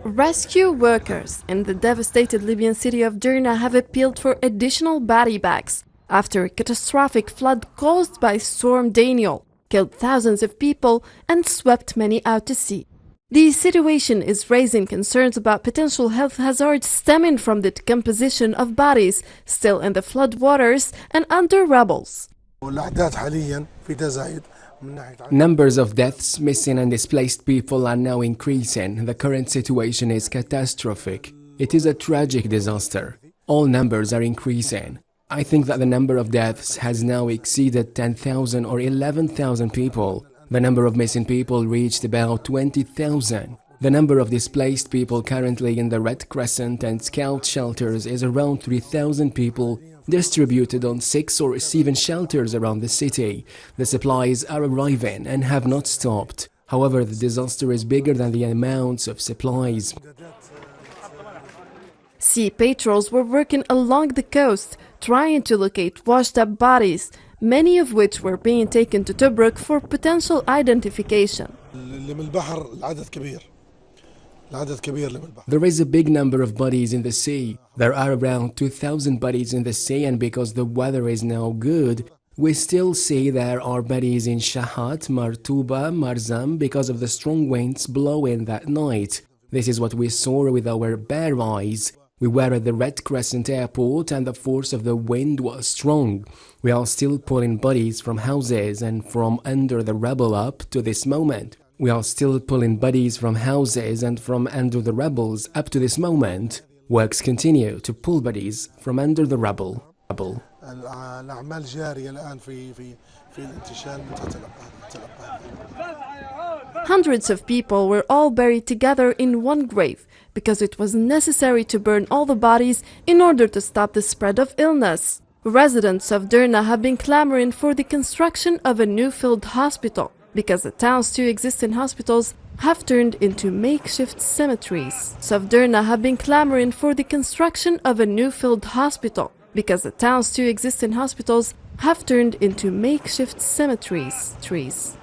Rescue workers in the devastated Libyan city of Derna have appealed for additional body bags after a catastrophic flood caused by Storm Daniel killed thousands of people and swept many out to sea. The situation is raising concerns about potential health hazards stemming from the decomposition of bodies still in the floodwaters and under rubble. Numbers of deaths, missing and displaced people are now increasing. The current situation is catastrophic. It is a tragic disaster. All numbers are increasing. I think that the number of deaths has now exceeded 10,000 or 11,000 people. The number of missing people reached about 20,000. The number of displaced people currently in the Red Crescent and Scout shelters is around 3,000 people, distributed on 6 or 7 shelters around the city. The supplies are arriving and have not stopped. However, the disaster is bigger than the amounts of supplies. Sea patrols were working along the coast, trying to locate washed-up bodies, many of which were being taken to Tobruk for potential identification. There is a big number of bodies in the sea. There are around 2,000 bodies in the sea, and because the weather is now good, we still see there are bodies in Shahat, Martuba, Marzam because of the strong winds blowing that night. This is what we saw with our bare eyes. We were at the Red Crescent airport and the force of the wind was strong. We are still pulling bodies from houses and from under the rubble up to this moment. We are still pulling bodies from houses and from under the rubbles up to this moment. Works continue to pull bodies from under the rubble. Hundreds of people were all buried together in one grave because it was necessary to burn all the bodies in order to stop the spread of illness. Residents of Derna have been clamoring for the construction of a new field hospital because the town's 2 existing hospitals have turned into makeshift cemeteries. Of Derna have been clamoring for the construction of a new field hospital because the town's 2 existing hospitals have turned into makeshift cemeteries.